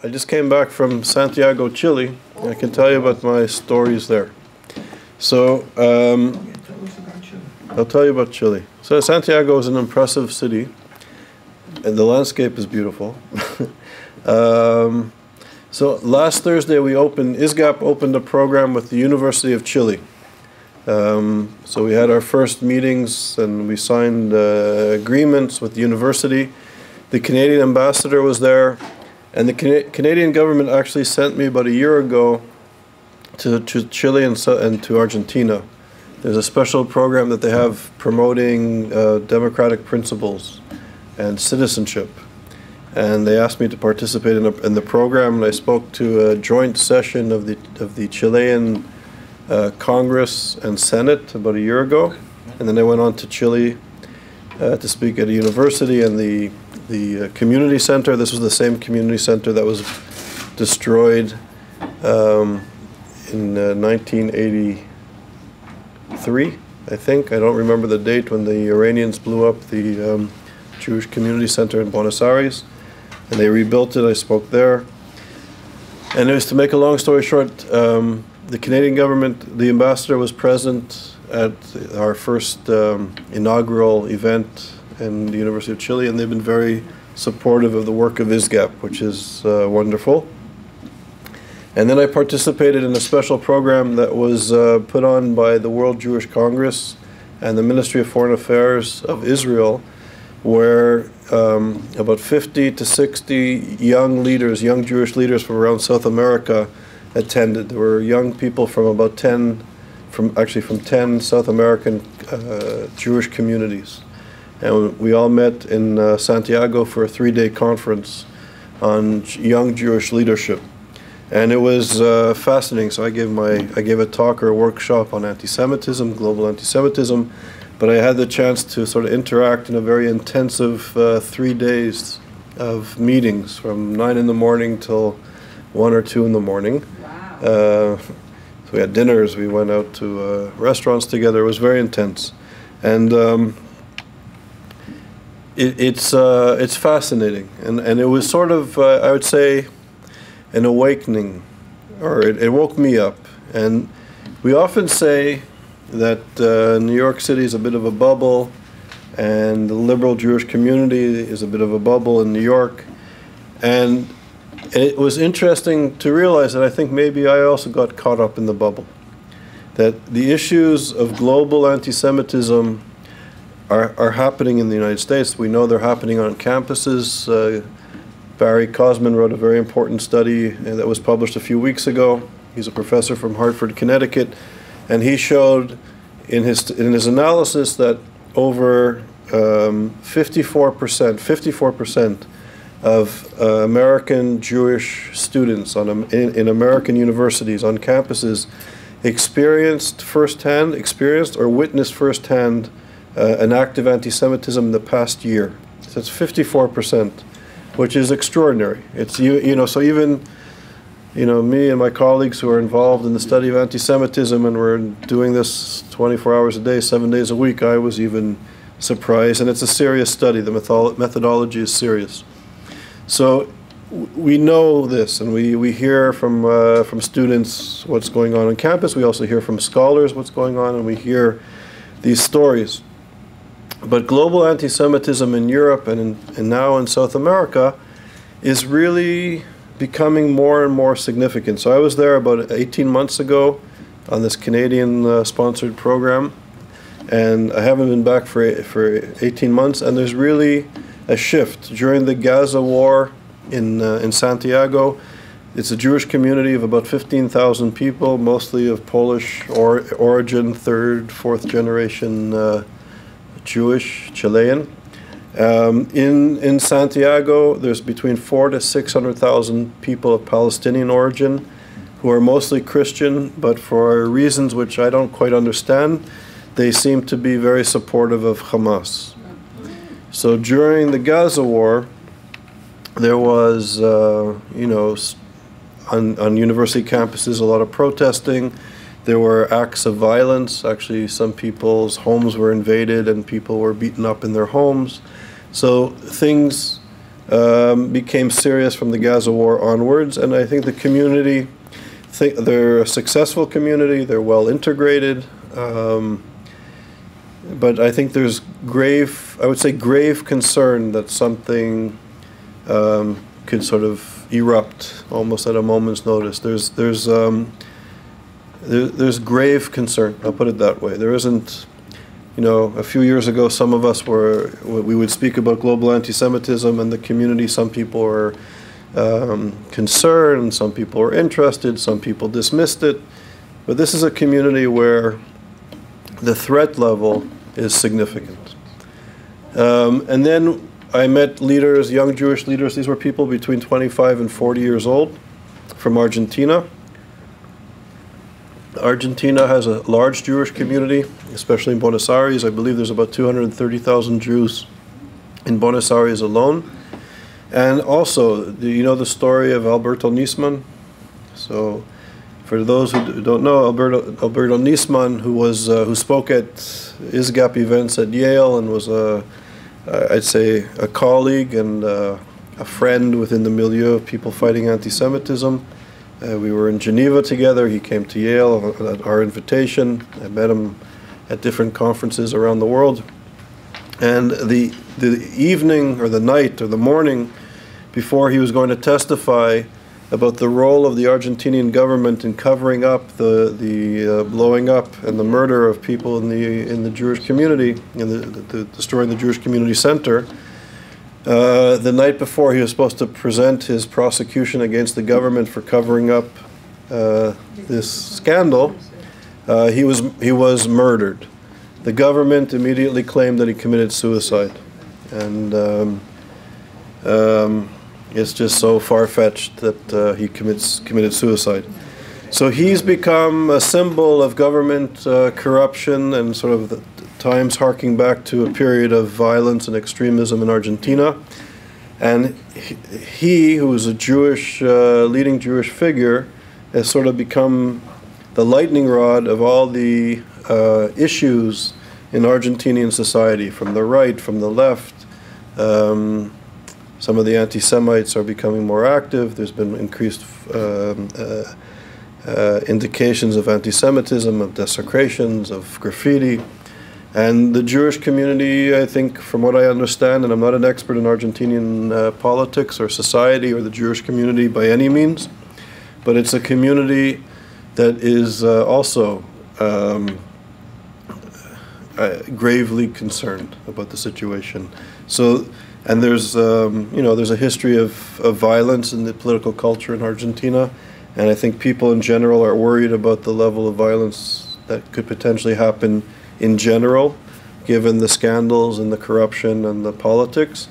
I just came back from Santiago, Chile. I can tell you about my stories there. So, I'll tell you about Chile. So Santiago is an impressive city, and the landscape is beautiful. So last Thursday ISGAP opened a program with the University of Chile. So we had our first meetings and we signed agreements with the university. The Canadian ambassador was there, and the Canadian government actually sent me about a year ago to Chile and to Argentina. There's a special program that they have promoting democratic principles and citizenship. And they asked me to participate in the program, and I spoke to a joint session of the Chilean Congress and Senate about a year ago. And then I went on to Chile to speak at a university and the community center. This was the same community center that was destroyed in 1983, I think. I don't remember the date when the Iranians blew up the Jewish community center in Buenos Aires. And they rebuilt it. I spoke there. And it was, to make a long story short, the Canadian government, the ambassador was present at our first inaugural event in the University of Chile, and they've been very supportive of the work of ISGAP, which is wonderful. And then I participated in a special program that was put on by the World Jewish Congress and the Ministry of Foreign Affairs of Israel, where about 50 to 60 young Jewish leaders from around South America attended. There were young people from about 10 South American Jewish communities. And we all met in Santiago for a 3-day conference on young Jewish leadership. And it was fascinating. So I gave a talk or a workshop on anti-Semitism, global anti-Semitism. But I had the chance to sort of interact in a very intensive 3 days of meetings from 9 in the morning till 1 or 2 in the morning. Wow. So we had dinners, we went out to restaurants together. It was very intense. And it's fascinating. And it was sort of, I would say, an awakening, or it woke me up. And we often say that New York City is a bit of a bubble, and the liberal Jewish community is a bit of a bubble in New York. And it was interesting to realize that I think maybe I also got caught up in the bubble. That the issues of global anti-Semitism are happening in the United States. We know they're happening on campuses. Barry Cosman wrote a very important study that was published a few weeks ago. He's a professor from Hartford, Connecticut. And he showed in his analysis that over 54% of American Jewish students in American universities on campuses experienced or witnessed firsthand an act of anti-Semitism in the past year. So it's 54%, which is extraordinary. It's so even me and my colleagues who are involved in the study of anti-Semitism, and we're doing this 24 hours a day, 7 days a week, I was even surprised. And it's a serious study. The methodology is serious. So we know this, and we hear from students what's going on campus. We also hear from scholars what's going on, and we hear these stories. But global anti-Semitism in Europe and now in South America is really becoming more and more significant. So I was there about 18 months ago on this Canadian-sponsored program, and I haven't been back for 18 months, and there's really a shift. During the Gaza war in Santiago, it's a Jewish community of about 15,000 people, mostly of Polish origin, 3rd, 4th generation Jewish, Chilean. In Santiago, there's between 400,000 to 600,000 people of Palestinian origin who are mostly Christian, but for reasons which I don't quite understand, they seem to be very supportive of Hamas. So during the Gaza war, there was, on university campuses, a lot of protesting. There were acts of violence. Actually, some people's homes were invaded and people were beaten up in their homes. So things became serious from the Gaza war onwards, and I think the community, they're a successful community, they're well integrated, but I think there's grave, I would say grave concern that something could sort of erupt almost at a moment's notice. There's grave concern, I'll put it that way. There isn't, you know, a few years ago some of us we would speak about global anti-Semitism and the community. Some people were concerned, some people were interested, some people dismissed it. But this is a community where the threat level is significant. And then I met leaders, young Jewish leaders. These were people between 25 and 40 years old from Argentina. Argentina has a large Jewish community, especially in Buenos Aires. I believe there's about 230,000 Jews in Buenos Aires alone. And also, do you know the story of Alberto Nisman? So, for those who don't know, Alberto Nisman, who spoke at ISGAP events at Yale and was I'd say a colleague and a friend within the milieu of people fighting anti-Semitism. We were in Geneva together. He came to Yale at our invitation. I met him at different conferences around the world. And the evening or the night or the morning before he was going to testify about the role of the Argentinian government in covering up the blowing up and the murder of people in the Jewish community, in destroying the Jewish community center. The night before he was supposed to present his prosecution against the government for covering up this scandal, he was murdered. The government immediately claimed that he committed suicide, and it's just so far-fetched that he committed suicide. So he's become a symbol of government corruption and sort of the times harking back to a period of violence and extremism in Argentina. And he, who is a Jewish, leading Jewish figure, has sort of become the lightning rod of all the issues in Argentinian society, from the right, from the left. Some of the anti-Semites are becoming more active. There's been increased indications of anti-Semitism, of desecrations, of graffiti. And the Jewish community, I think, from what I understand, and I'm not an expert in Argentinian politics or society or the Jewish community by any means, but it's a community that is also gravely concerned about the situation. So, and there's, there's a history of violence in the political culture in Argentina, and I think people in general are worried about the level of violence that could potentially happen in general, given the scandals and the corruption and the politics.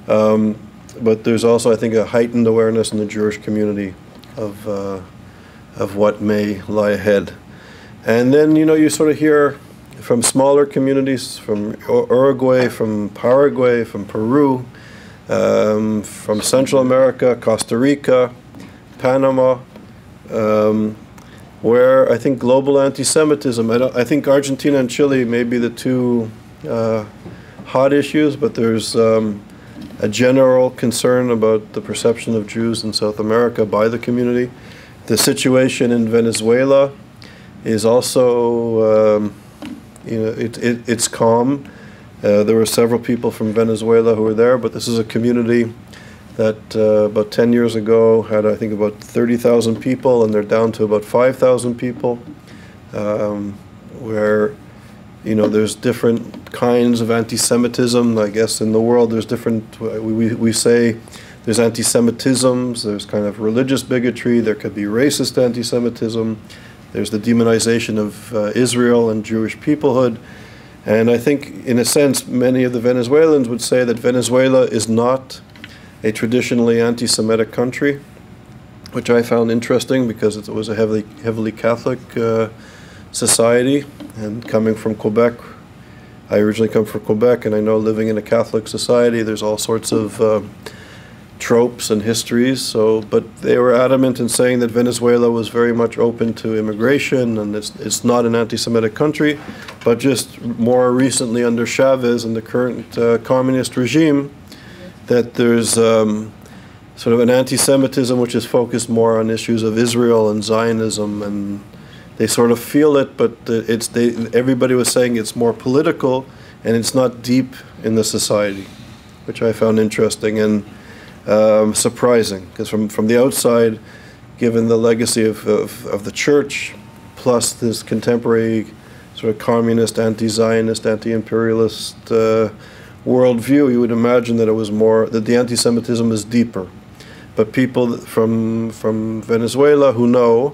But there's also, I think, a heightened awareness in the Jewish community of what may lie ahead. And then, you sort of hear from smaller communities, from Uruguay, from Paraguay, from Peru, from Central America, Costa Rica, Panama, where I think global anti-Semitism, I think Argentina and Chile may be the two hot issues, but there's a general concern about the perception of Jews in South America by the community. The situation in Venezuela is also, it's calm. There were several people from Venezuela who were there, but this is a community that about 10 years ago had, I think, about 30,000 people, and they're down to about 5,000 people, where, there's different kinds of anti-Semitism. I guess in the world there's different, we say there's anti-Semitisms, there's kind of religious bigotry, there could be racist anti-Semitism, there's the demonization of Israel and Jewish peoplehood. And I think, in a sense, many of the Venezuelans would say that Venezuela is not a traditionally anti-Semitic country, which I found interesting because it was a heavily Catholic society. And coming from Quebec, I originally come from Quebec, and I know living in a Catholic society, there's all sorts of tropes and histories. But they were adamant in saying that Venezuela was very much open to immigration, and it's not an anti-Semitic country. But just more recently under Chavez and the current communist regime, that there's sort of an anti-Semitism which is focused more on issues of Israel and Zionism, and they sort of feel it, but everybody was saying it's more political and it's not deep in the society, which I found interesting and surprising, because from the outside, given the legacy of the church, plus this contemporary sort of communist, anti-Zionist, anti-imperialist worldview, you would imagine that it was more, that the anti-Semitism is deeper. But people from Venezuela who know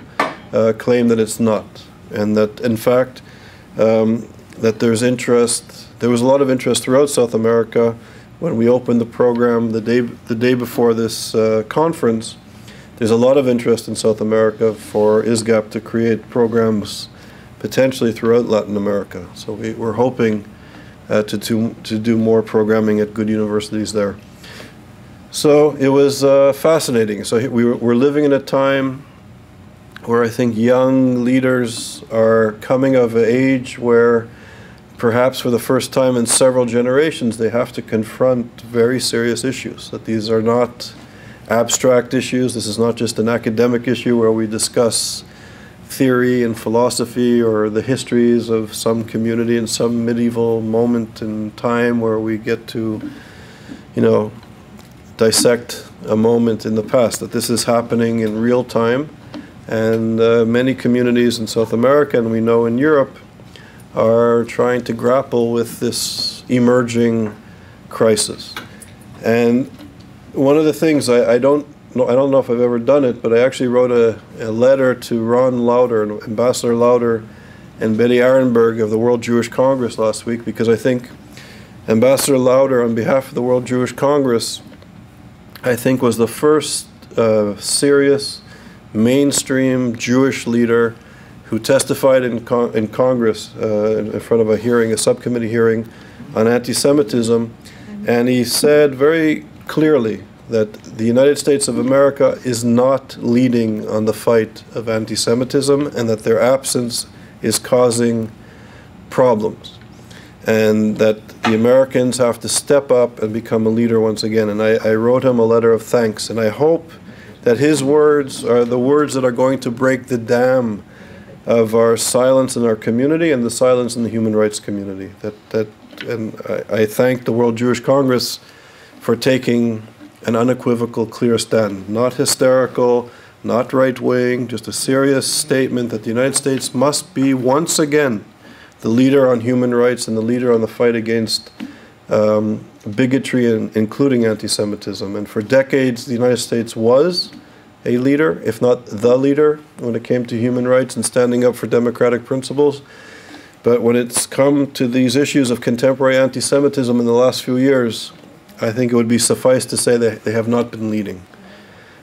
claim that it's not, and that in fact that there's interest. There was a lot of interest throughout South America when we opened the program the day before this conference. There's a lot of interest in South America for ISGAP to create programs potentially throughout Latin America. So we're hoping to do more programming at good universities there. So it was fascinating. So we're living in a time where I think young leaders are coming of age where perhaps for the first time in several generations they have to confront very serious issues, that these are not abstract issues. This is not just an academic issue where we discuss theory and philosophy or the histories of some community in some medieval moment in time where we get to, dissect a moment in the past, that this is happening in real time. And many communities in South America, and we know in Europe, are trying to grapple with this emerging crisis. And one of the things, I don't know if I've ever done it, but I actually wrote a letter to Ron Lauder, Ambassador Lauder, and Betty Arenberg of the World Jewish Congress last week, because I think Ambassador Lauder, on behalf of the World Jewish Congress, I think was the first serious mainstream Jewish leader who testified in Congress in front of a subcommittee hearing on anti-Semitism, and he said very clearly that the United States of America is not leading on the fight of anti-Semitism, and that their absence is causing problems, and that the Americans have to step up and become a leader once again. And I wrote him a letter of thanks, and I hope that his words are the words that are going to break the dam of our silence in our community and the silence in the human rights community. And I thank the World Jewish Congress for taking an unequivocal, clear stand, not hysterical, not right-wing, just a serious statement that the United States must be once again the leader on human rights and the leader on the fight against bigotry, including anti-Semitism. And for decades, the United States was a leader, if not the leader, when it came to human rights and standing up for democratic principles. But when it's come to these issues of contemporary anti-Semitism in the last few years, I think it would be suffice to say that they have not been leading.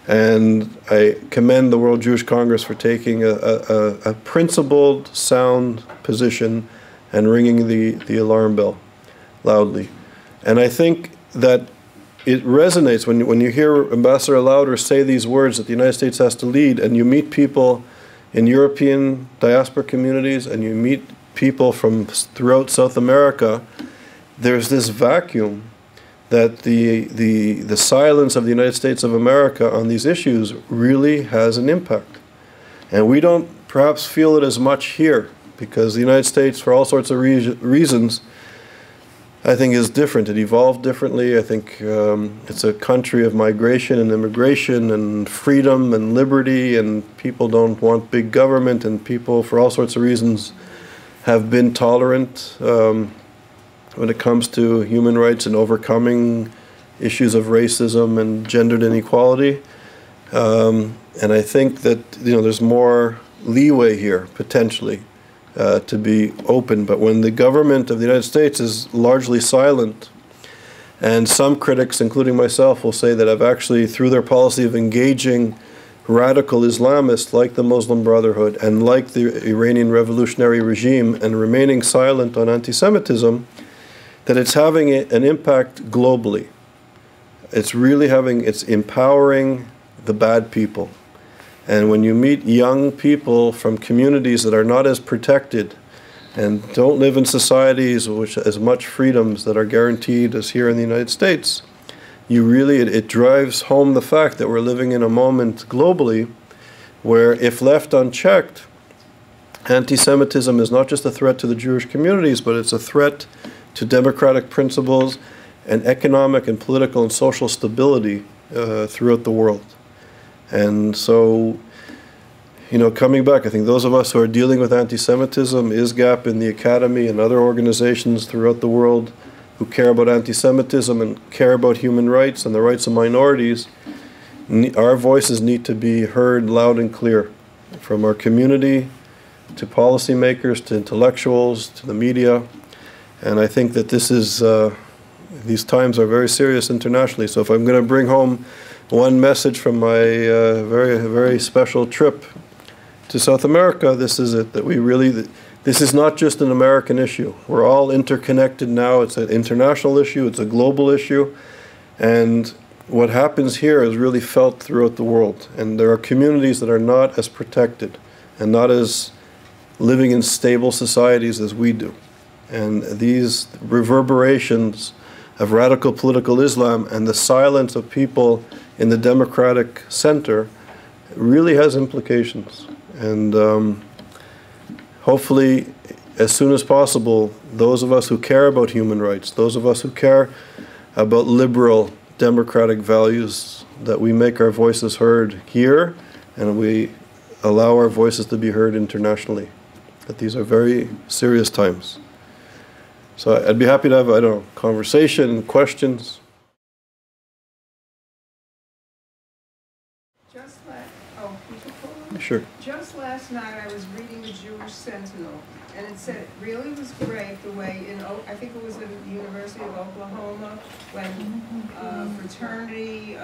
And I commend the World Jewish Congress for taking a principled, sound position and ringing the alarm bell loudly. And I think that it resonates when you hear Ambassador Lauder say these words that the United States has to lead, and you meet people in European diaspora communities, and you meet people from throughout South America. There's this vacuum that the silence of the United States of America on these issues really has an impact. And we don't perhaps feel it as much here, because the United States, for all sorts of reasons, I think is different. It evolved differently. I think it's a country of migration and immigration and freedom and liberty, and people don't want big government, and people, for all sorts of reasons, have been tolerant when it comes to human rights and overcoming issues of racism and gendered inequality. And I think that there's more leeway here, potentially, to be open. But when the government of the United States is largely silent, and some critics, including myself, will say that I've actually, through their policy of engaging radical Islamists like the Muslim Brotherhood and like the Iranian revolutionary regime, and remaining silent on anti-Semitism, that it's having an impact globally. It's empowering the bad people. And when you meet young people from communities that are not as protected and don't live in societies with as much freedoms that are guaranteed as here in the United States, it drives home the fact that we're living in a moment globally where, if left unchecked, anti-Semitism is not just a threat to the Jewish communities, but it's a threat to democratic principles and economic and political and social stability throughout the world. And so, coming back, I think those of us who are dealing with anti-Semitism, ISGAP in the academy and other organizations throughout the world who care about anti-Semitism and care about human rights and the rights of minorities, our voices need to be heard loud and clear, from our community to policymakers to intellectuals to the media. And I think that these times are very serious internationally. So if I'm going to bring home one message from my very special trip to South America, this is it, that this is not just an American issue. We're all interconnected now. It's an international issue. It's a global issue. And what happens here is really felt throughout the world. And there are communities that are not as protected and not as living in stable societies as we do. And these reverberations of radical political Islam and the silence of people in the democratic center really has implications. And hopefully, as soon as possible, those of us who care about human rights, those of us who care about liberal democratic values, that we make our voices heard here and we allow our voices to be heard internationally. That these are very serious times. So I'd be happy to have, conversation, questions. Sure. Just last night I was reading the Jewish Sentinel, and it said it really was great the way I think it was at the University of Oklahoma, when fraternity,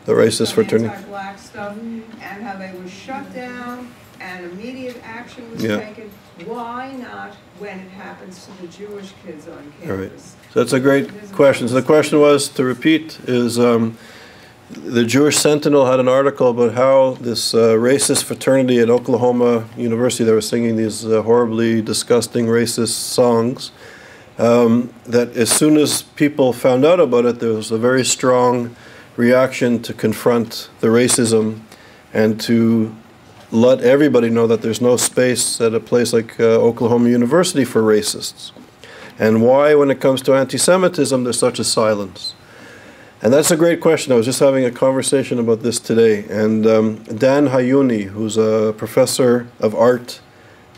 the racist fraternity, anti-black stuff, and how they were shut down and immediate action was taken. Why not when it happens to the Jewish kids on campus? All right. So that's a great question. So the question was, to repeat, is the Jewish Sentinel had an article about how this racist fraternity at Oklahoma University, they were singing these horribly disgusting racist songs, that as soon as people found out about it, there was a very strong reaction to confront the racism and to let everybody know that there's no space at a place like Oklahoma University for racists. And why, when it comes to anti-Semitism, there's such a silence? And that's a great question. I was just having a conversation about this today. And Dan Hayuni, who's a professor of art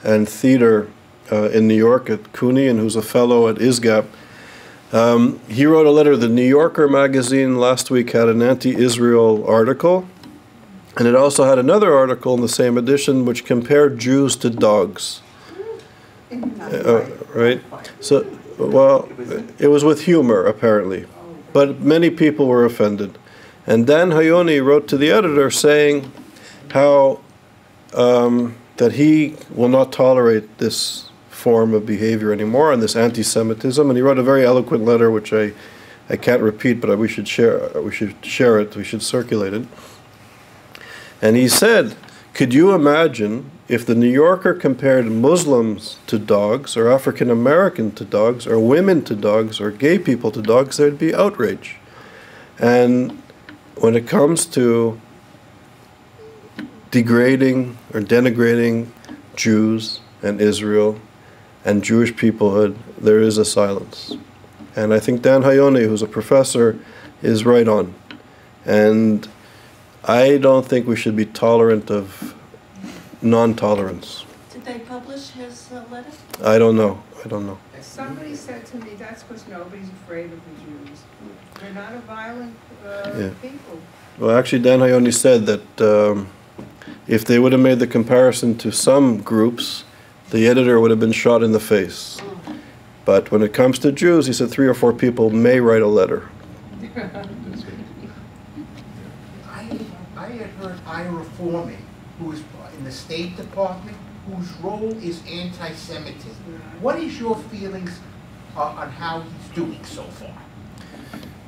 and theater in New York at CUNY and who's a fellow at ISGAP, he wrote a letter. The New Yorker magazine last week had an anti-Israel article. And it also had another article in the same edition which compared Jews to dogs. Right? So, well, it was with humor, apparently. But many people were offended. And Dan Hayoni wrote to the editor saying how that he will not tolerate this form of behavior anymore and this anti-Semitism. And he wrote a very eloquent letter, which I can't repeat, but we should share it. We should circulate it. And he said, could you imagine if the New Yorker compared Muslims to dogs, or African American to dogs, or women to dogs, or gay people to dogs, there'd be outrage. And when it comes to degrading or denigrating Jews and Israel and Jewish peoplehood, there is a silence. And I think Dan Hayoni, who's a professor, is right on. And I don't think we should be tolerant of non-tolerance. Did they publish his letter? I don't know. Somebody said to me, that's because nobody's afraid of the Jews. They're not a violent people. Well, actually, Dan Hayoni said that if they would have made the comparison to some groups, the editor would have been shot in the face. But when it comes to Jews, he said 3 or 4 people may write a letter. I had heard Ira Foreman, who is in the State Department, whose role is anti-Semitism. What is your feelings on how he's doing so far?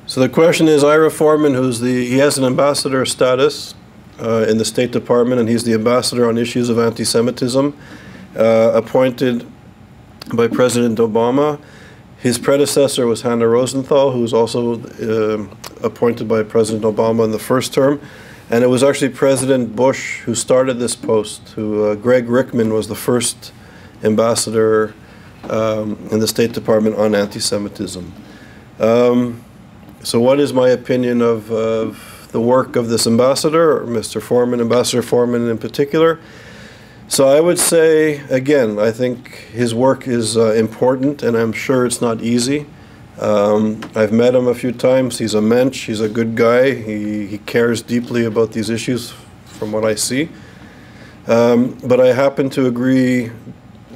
So the question is, Ira Foreman, he has an ambassador status in the State Department, and he's the ambassador on issues of anti-Semitism, appointed by President Obama. His predecessor was Hannah Rosenthal, who was also appointed by President Obama in the first term. And it was actually President Bush who started this post, Greg Rickman was the first ambassador in the State Department on anti-Semitism. So what is my opinion of the work of this ambassador, or Mr. Foreman, Ambassador Foreman in particular? So I would say, again, I think his work is important, and I'm sure it's not easy. I've met him a few times. He's a mensch. He's a good guy. He cares deeply about these issues from what I see. But I happen to agree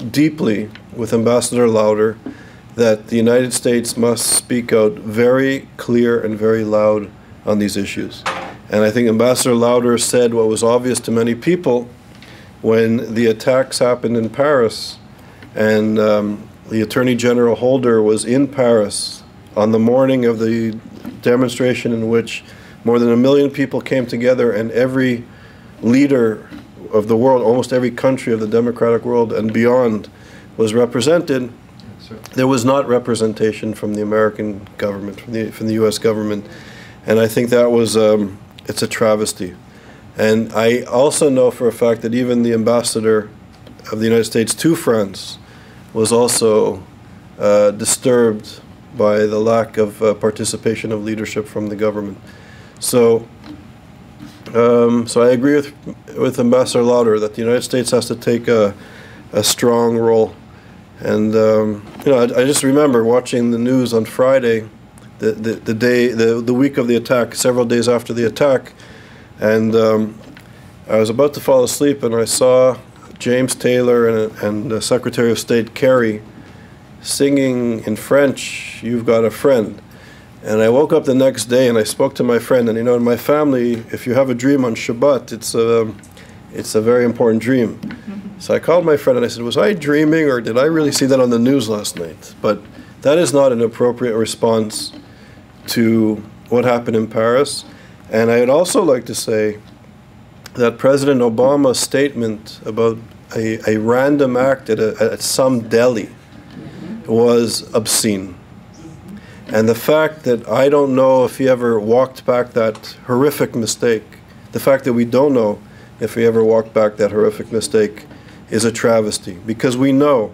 deeply with Ambassador Lauder that the United States must speak out very clear and very loud on these issues. And I think Ambassador Lauder said what was obvious to many people when the attacks happened in Paris, and the Attorney General Holder was in Paris on the morning of the demonstration in which more than 1 million people came together, and every leader of the world, almost every country of the democratic world and beyond, was represented. There was not representation from the American government, from the U.S. government, and I think that was it's a travesty. And I also know for a fact that even the ambassador of the United States to France was also disturbed by the lack of participation of leadership from the government. So, so I agree with Ambassador Lauder that the United States has to take a strong role. And you know, I just remember watching the news on Friday, the week of the attack, several days after the attack, and I was about to fall asleep, and I saw James Taylor and Secretary of State Kerry singing in French, "You've Got a Friend." And I woke up the next day and I spoke to my friend, and you know, in my family, if you have a dream on Shabbat, it's a very important dream. So I called my friend and I said, was I dreaming, or did I really see that on the news last night? But that is not an appropriate response to what happened in Paris. And I would also like to say that President Obama's statement about a random act at some deli was obscene. And the fact that I don't know if he ever walked back that horrific mistake, the fact that we don't know if he ever walked back that horrific mistake, is a travesty. Because we know,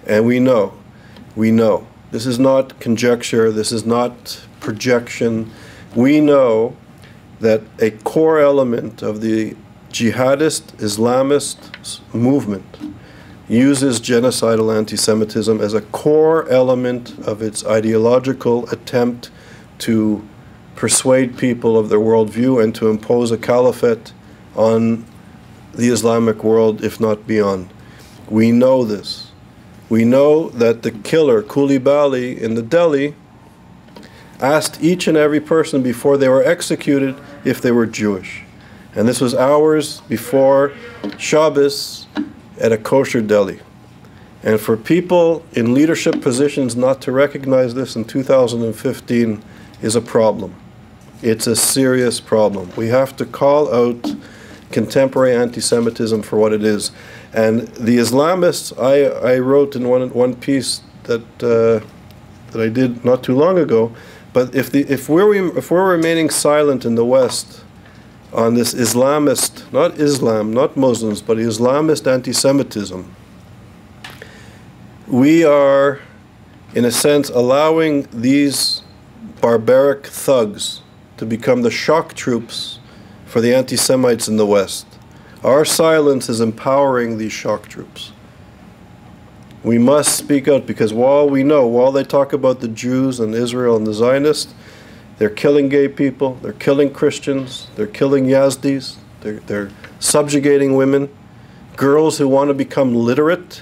and we know, this is not conjecture, this is not projection. We know that a core element of the jihadist Islamist movement uses genocidal anti-Semitism as a core element of its ideological attempt to persuade people of their worldview and to impose a caliphate on the Islamic world, if not beyond. We know this. We know that the killer, Koulibaly, in the Delhi, asked each and every person before they were executed if they were Jewish. And this was hours before Shabbos at a kosher deli. And for people in leadership positions not to recognize this in 2015 is a problem. It's a serious problem. We have to call out contemporary anti-Semitism for what it is. And the Islamists, I wrote in one piece that I did not too long ago, but if we're remaining silent in the West on this Islamist, not Islam, not Muslims, but Islamist anti-Semitism, we are, in a sense, allowing these barbaric thugs to become the shock troops for the anti-Semites in the West. Our silence is empowering these shock troops. We must speak out, because while they talk about the Jews and Israel and the Zionists, they're killing gay people, they're killing Christians, they're killing Yazdis, they're subjugating women. Girls who want to become literate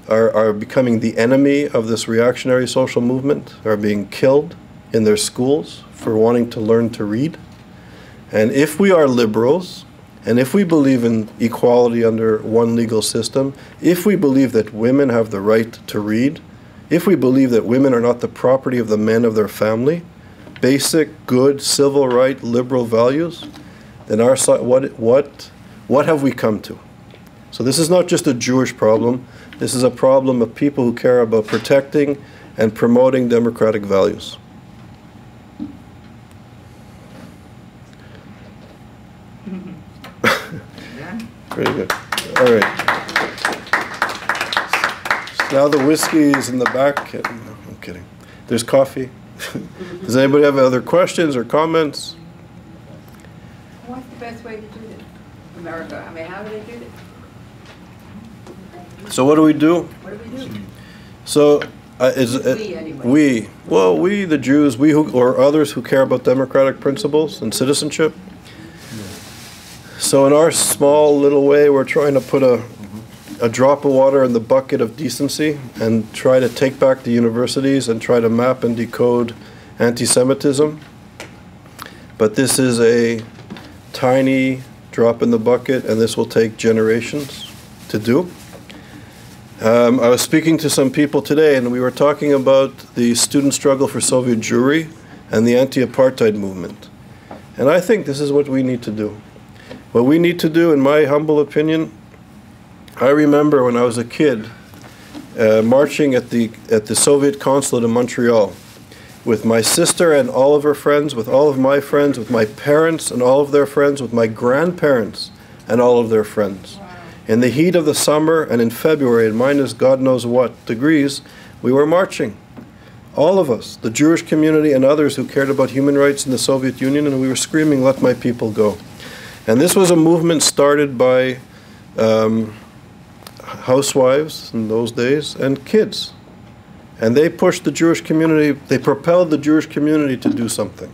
are becoming the enemy of this reactionary social movement, are being killed in their schools for wanting to learn to read. And if we are liberals, and if we believe in equality under one legal system, if we believe that women have the right to read, if we believe that women are not the property of the men of their family, basic, good, civil right, liberal values, then what have we come to? So this is not just a Jewish problem. This is a problem of people who care about protecting and promoting democratic values. Very good. All right. Now the whiskey is in the back. No, I'm kidding. There's coffee. Does anybody have other questions or comments? What's the best way to do this? America, I mean, how do they do this? So what do we do? What do we do? So We, anyway. we, the Jews, we who, or others who care about democratic principles and citizenship. So in our small little way, we're trying to put a drop of water in the bucket of decency and try to take back the universities and try to map and decode anti-Semitism. But this is a tiny drop in the bucket, and this will take generations to do. I was speaking to some people today, and we were talking about the student struggle for Soviet Jewry and the anti-apartheid movement. And I think this is what we need to do. What we need to do, in my humble opinion, I remember when I was a kid marching at the Soviet consulate in Montreal with my sister and all of her friends, with all of my friends, with my parents and all of their friends, with my grandparents and all of their friends. In the heat of the summer and in February, at minus God knows what degrees, we were marching. All of us, the Jewish community and others who cared about human rights in the Soviet Union, and we were screaming, "Let my people go." And this was a movement started by housewives in those days and kids. And they pushed the Jewish community, they propelled the Jewish community to do something.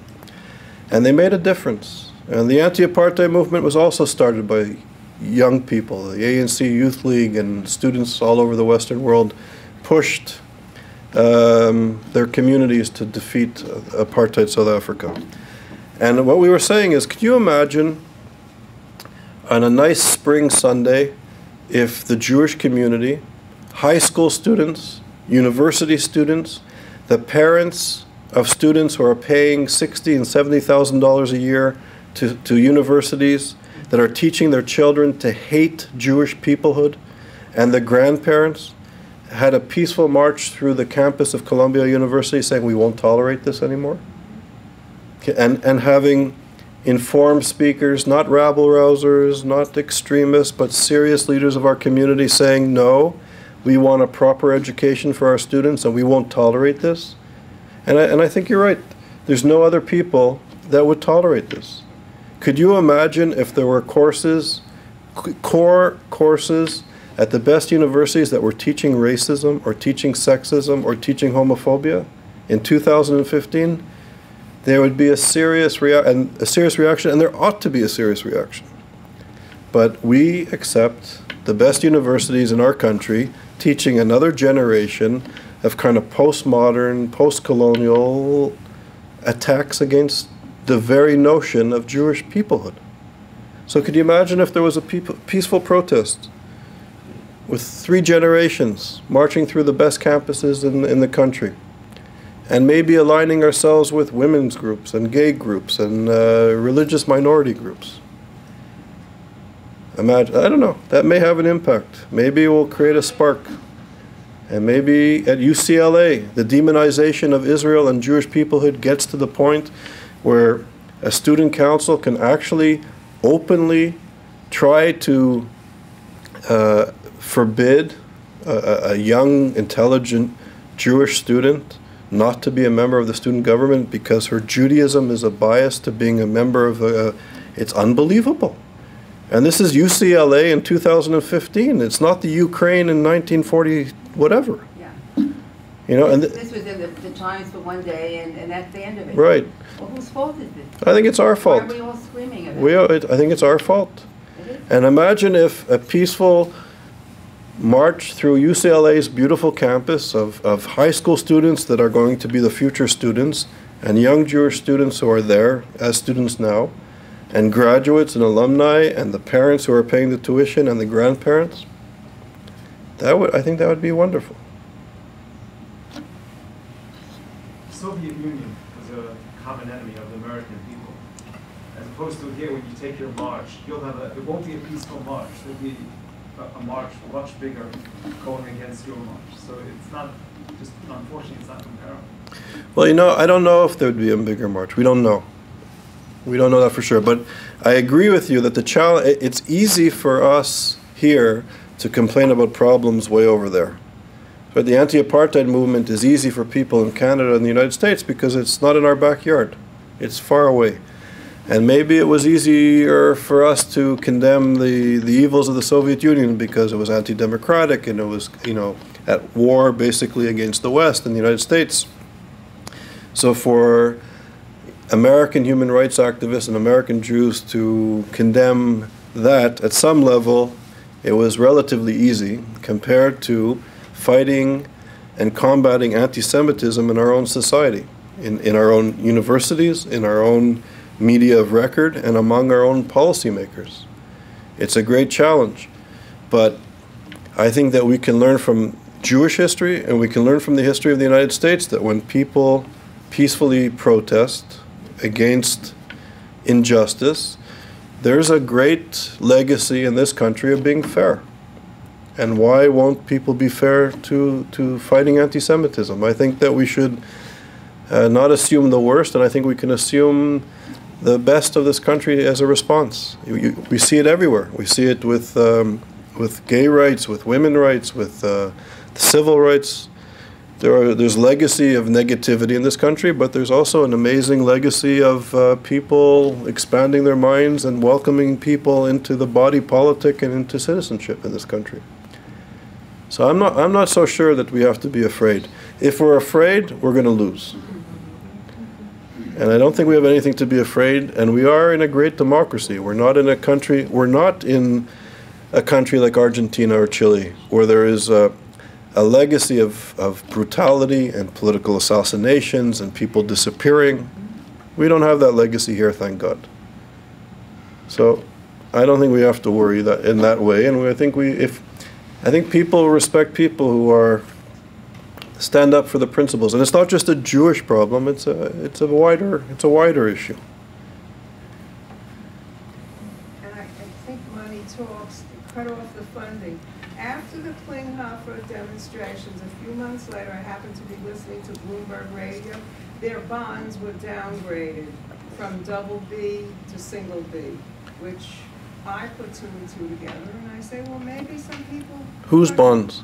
And they made a difference. And the anti-apartheid movement was also started by young people. The ANC Youth League and students all over the Western world pushed their communities to defeat apartheid South Africa. And what we were saying is, could you imagine on a nice spring Sunday if the Jewish community, high school students, university students, the parents of students who are paying $60,000 and $70,000 a year to universities that are teaching their children to hate Jewish peoplehood, and the grandparents had a peaceful march through the campus of Columbia University saying we won't tolerate this anymore, and having informed speakers, not rabble-rousers, not extremists, but serious leaders of our community saying, no, we want a proper education for our students and we won't tolerate this. And I think you're right. There's no other people that would tolerate this. Could you imagine if there were courses, core courses at the best universities that were teaching racism or teaching sexism or teaching homophobia in 2015? There would be a serious reaction, and there ought to be a serious reaction. But we accept the best universities in our country teaching another generation of kind of postmodern, post-colonial attacks against the very notion of Jewish peoplehood. So could you imagine if there was a peaceful protest with 3 generations marching through the best campuses in the country, and maybe aligning ourselves with women's groups and gay groups and religious minority groups? Imagine, I don't know, that may have an impact. Maybe it will create a spark. And maybe at UCLA, the demonization of Israel and Jewish peoplehood gets to the point where a student council can actually openly try to forbid a young, intelligent Jewish student not to be a member of the student government because her Judaism is a bias to being a member of it's unbelievable. And this is UCLA in 2015. It's not the Ukraine in 1940 whatever. Yeah. You know, and this was in the Times for one day, and that's the end of it. Right. Well, whose fault is this? I think it's our fault. Why are we all screaming about it? I think it's our fault. It is? And imagine if a peaceful march through UCLA's beautiful campus of high school students that are going to be the future students, and young Jewish students who are there as students now, and graduates and alumni and the parents who are paying the tuition and the grandparents, I think that would be wonderful. The Soviet Union was a common enemy of the American people. As opposed to here, when you take your march, it won't be a peaceful march. There'll be a march much bigger going against your march. So it's not just, unfortunately, it's not comparable. Well, you know, I don't know if there would be a bigger march. We don't know. We don't know that for sure. But I agree with you that the challenge, it's easy for us here to complain about problems way over there. But the anti-apartheid movement is easy for people in Canada and the United States because it's not in our backyard. It's far away. And maybe it was easier for us to condemn the evils of the Soviet Union because it was anti-democratic and it was, you know, at war basically against the West and the United States. So for American human rights activists and American Jews to condemn that at some level, it was relatively easy compared to fighting and combating anti-Semitism in our own society, in our own universities, in our own media of record, and among our own policymakers. It's a great challenge, but I think that we can learn from Jewish history and we can learn from the history of the United States that when people peacefully protest against injustice, there's a great legacy in this country of being fair. And why won't people be fair to fighting anti-Semitism? I think that we should not assume the worst, and I think we can assume the best of this country as a response. We see it everywhere. We see it with gay rights, with women rights, with civil rights. There's legacy of negativity in this country, but there's also an amazing legacy of people expanding their minds and welcoming people into the body politic and into citizenship in this country. So I'm not so sure that we have to be afraid. If we're afraid, we're going to lose. And I don't think we have anything to be afraid. And we are in a great democracy. We're not in a country like Argentina or Chile, where there is a legacy of brutality and political assassinations and people disappearing. We don't have that legacy here, thank God. So I don't think we have to worry that in that way. And I think people respect people who stand up for the principles. And it's not just a Jewish problem, it's a wider issue. And I think money talks, cut off the funding. After the Klinghoffer demonstrations, a few months later, I happened to be listening to Bloomberg Radio. Their bonds were downgraded from double B to single B, which I put two and two together, and I say, well, maybe some people... Whose bonds?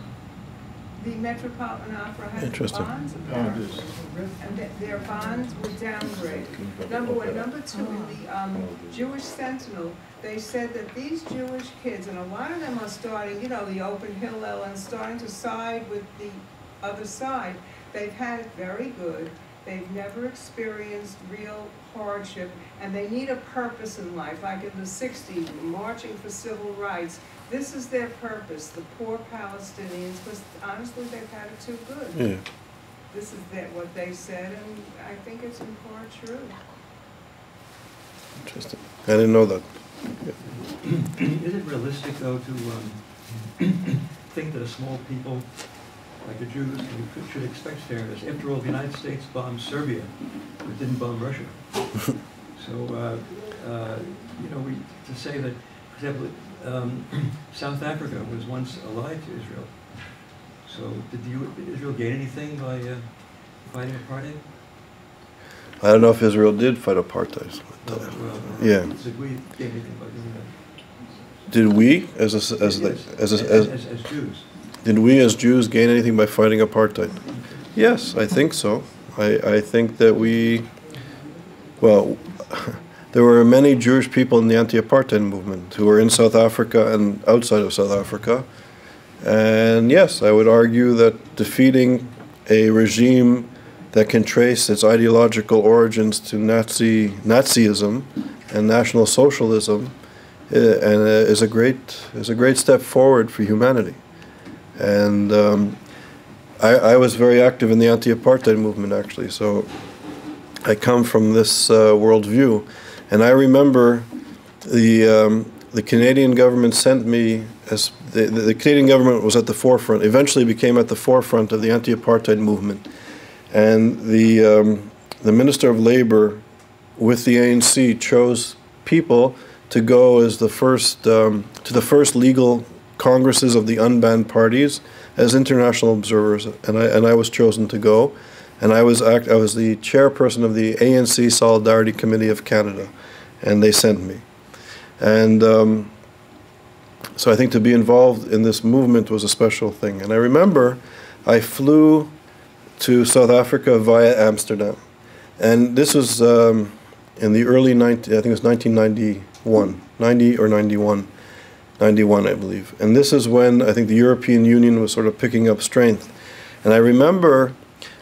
The Metropolitan Opera has Interesting. bonds, apparently, and their bonds were downgraded. Number one. Number two, in the Jewish Sentinel, they said that these Jewish kids, and a lot of them are starting, you know, the open Hillel, and starting to side with the other side. They've had it very good. They've never experienced real hardship, and they need a purpose in life, like in the 60s, marching for civil rights. This is their purpose, the poor Palestinians, because honestly, they've had it too good. Yeah. This is what they said, and I think it's in part true. Interesting. I didn't know that. Yeah. Is it realistic, though, to think that a small people like the Jews should expect fairness? After all, the United States bombed Serbia, but didn't bomb Russia. So, you know, to say that, for example, South Africa was once allied to Israel. So did Israel gain anything by fighting apartheid? I don't know if Israel did fight apartheid. But, yeah. Did we gain anything by doing that? Did we, as Jews? Did we as Jews gain anything by fighting apartheid? Yes, I think so. I think that there were many Jewish people in the anti-apartheid movement who were in South Africa and outside of South Africa. And yes, I would argue that defeating a regime that can trace its ideological origins to Nazism and National Socialism is a great step forward for humanity. And I was very active in the anti-apartheid movement, actually, so I come from this worldview. And I remember the Canadian government sent me, as the Canadian government was at the forefront, eventually became at the forefront of the anti-apartheid movement. And the Minister of Labour with the ANC chose people to go as the first to the first legal congresses of the unbanned parties as international observers, and I was chosen to go, and I was the chairperson of the ANC Solidarity Committee of Canada, and they sent me, and so I think to be involved in this movement was a special thing. And I remember I flew to South Africa via Amsterdam, and this was in the early I think it was 1991, 90 or 91. 91, I believe. And this is when I think the European Union was sort of picking up strength. And I remember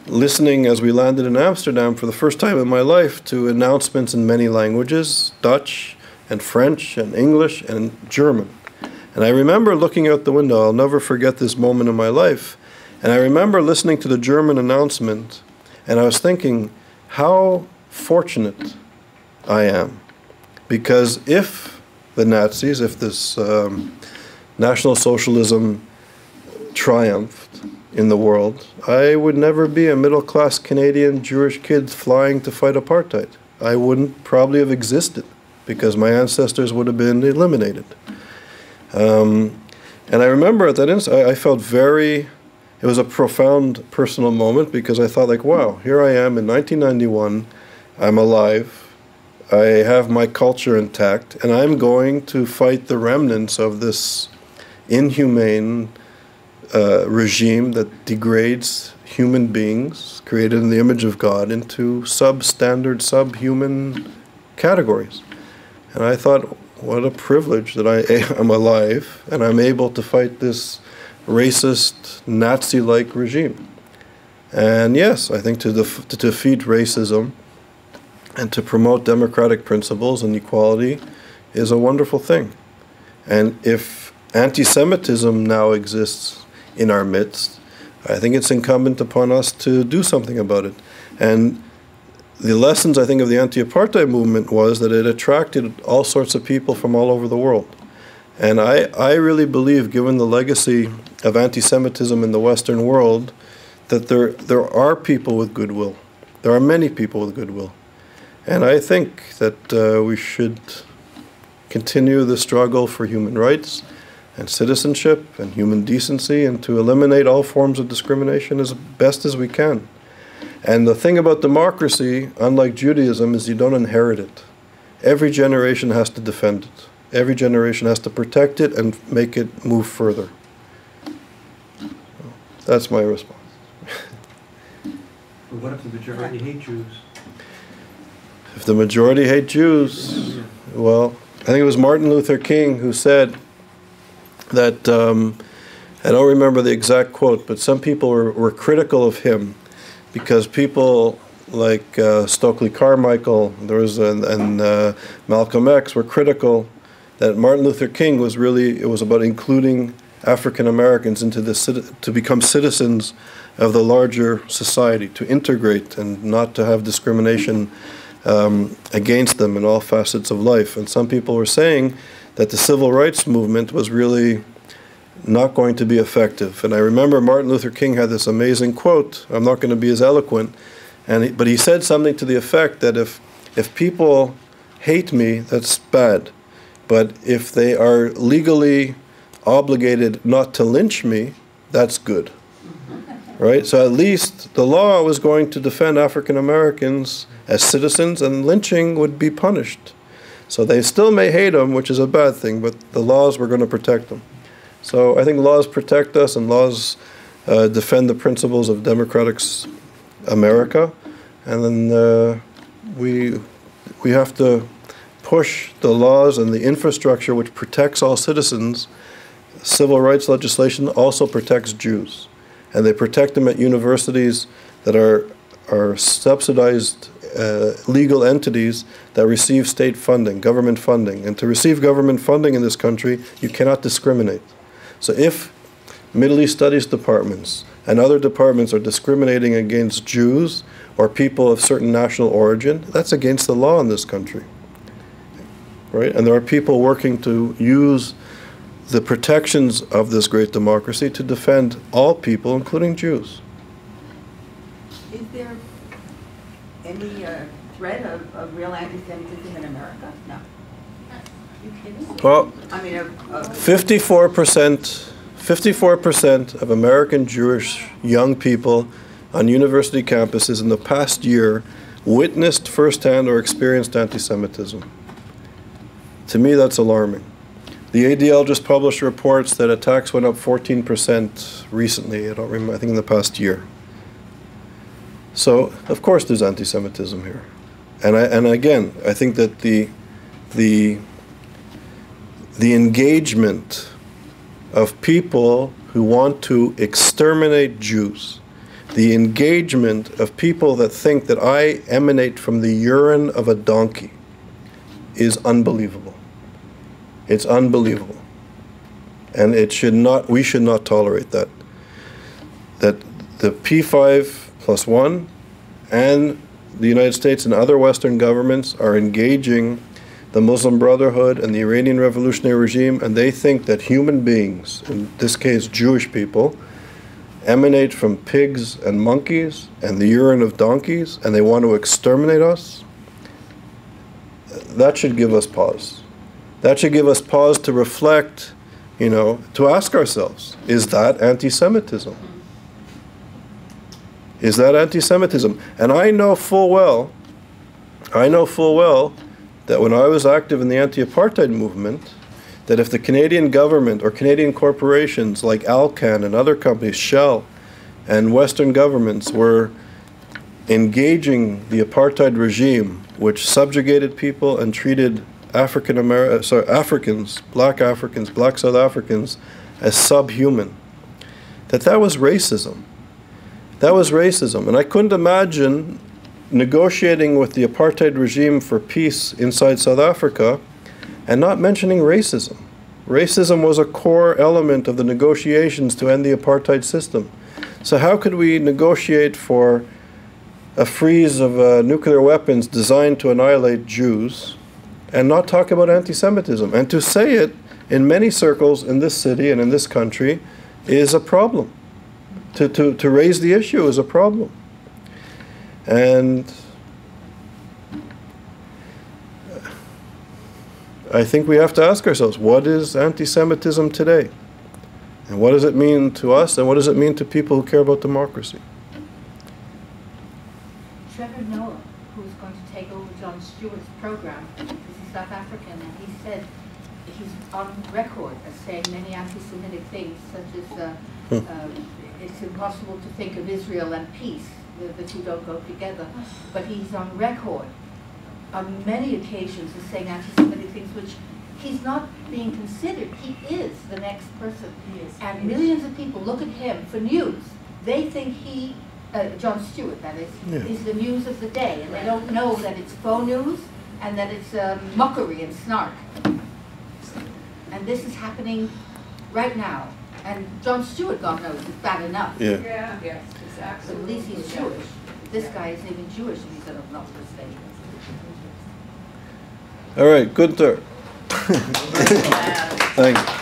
listening as we landed in Amsterdam for the first time in my life to announcements in many languages, Dutch and French and English and German. And I remember looking out the window. I'll never forget this moment in my life. And I remember listening to the German announcement, and I was thinking how fortunate I am. Because if the Nazis, if this National Socialism triumphed in the world, I would never be a middle-class Canadian Jewish kid flying to fight apartheid. I wouldn't probably have existed because my ancestors would have been eliminated. And I remember at that instant, I felt it was a profound personal moment because I thought like, wow, here I am in 1991, I'm alive, I have my culture intact, and I'm going to fight the remnants of this inhumane regime that degrades human beings created in the image of God into substandard, subhuman categories. And I thought, what a privilege that I am alive and I'm able to fight this racist, Nazi-like regime. And yes, I think to defeat racism and to promote democratic principles and equality is a wonderful thing. And if anti-Semitism now exists in our midst, I think it's incumbent upon us to do something about it. And the lessons, I think, of the anti-apartheid movement was that it attracted all sorts of people from all over the world. And I really believe, given the legacy of anti-Semitism in the Western world, that there are people with goodwill. There are many people with goodwill. And I think that we should continue the struggle for human rights and citizenship and human decency and to eliminate all forms of discrimination as best as we can. And the thing about democracy, unlike Judaism, is you don't inherit it. Every generation has to defend it. Every generation has to protect it and make it move further. That's my response. But what if the majority hate Jews? If the majority hate Jews, well, I think it was Martin Luther King who said that, I don't remember the exact quote, but some people were critical of him because people like Stokely Carmichael and Malcolm X were critical that Martin Luther King was really, it was about including African Americans into to become citizens of the larger society, to integrate and not to have discrimination against them in all facets of life. And some people were saying that the civil rights movement was really not going to be effective. And I remember Martin Luther King had this amazing quote. I'm not going to be as eloquent, but he said something to the effect that if people hate me, that's bad. But if they are legally obligated not to lynch me, that's good. Right? So at least the law was going to defend African Americans as citizens, and lynching would be punished. So they still may hate them, which is a bad thing, but the laws were going to protect them. So I think laws protect us, and laws defend the principles of democratic America. And then we have to push the laws and the infrastructure which protects all citizens. Civil rights legislation also protects Jews. And they protect them at universities that are subsidized legal entities that receive state funding, government funding. And to receive government funding in this country, you cannot discriminate. So if Middle East Studies departments and other departments are discriminating against Jews or people of certain national origin, that's against the law in this country. Right? And there are people working to use the protections of this great democracy to defend all people, including Jews. Is there any threat of real anti-Semitism in America? No. You kidding? Well, I mean, 54% of American Jewish young people on university campuses in the past year witnessed firsthand or experienced anti-Semitism. To me, that's alarming. The ADL just published reports that attacks went up 14% recently. I don't remember, I think in the past year. So, of course, there's anti-Semitism here. And again, I think that the engagement of people who want to exterminate Jews, the engagement of people that think that I emanate from the urine of a donkey is unbelievable. It's unbelievable. And it should not, we should not tolerate that. That the P5+1 and the United States and other Western governments are engaging the Muslim Brotherhood and the Iranian revolutionary regime, and they think that human beings, in this case Jewish people, emanate from pigs and monkeys and the urine of donkeys, and they want to exterminate us. That should give us pause. That should give us pause to reflect, you know, to ask ourselves, is that anti-Semitism? Is that anti-Semitism? And I know full well that when I was active in the anti-apartheid movement, that if the Canadian government or Canadian corporations like Alcan and other companies, Shell, and Western governments were engaging the apartheid regime, which subjugated people and treated Africans, black South Africans, as subhuman, that was racism. That was racism. And I couldn't imagine negotiating with the apartheid regime for peace inside South Africa and not mentioning racism. Racism was a core element of the negotiations to end the apartheid system. So how could we negotiate for a freeze of nuclear weapons designed to annihilate Jews and not talk about anti-Semitism? And to say it in many circles in this city and in this country is a problem. To raise the issue is a problem. And I think we have to ask ourselves, what is anti-Semitism today? And what does it mean to us, and what does it mean to people who care about democracy? Trevor Noah, who's going to take over Jon Stewart's program, is a South African, and he said he's on record as saying many anti-Semitic things, such as it's impossible to think of Israel and peace, the two don't go together. But he's on record on many occasions as saying anti-Semitic things, which he's not being considered. He is the next person. And millions of people look at him for news. They think he, Jon Stewart that is the news of the day. And they don't know that it's faux news and that it's mockery and snark. And this is happening right now. And Jon Stewart, God knows, is bad enough. Yeah, yes, exactly. But at least he's Jewish. This guy isn't even Jewish, and he's not mistaken. All right, Gunther. Thanks.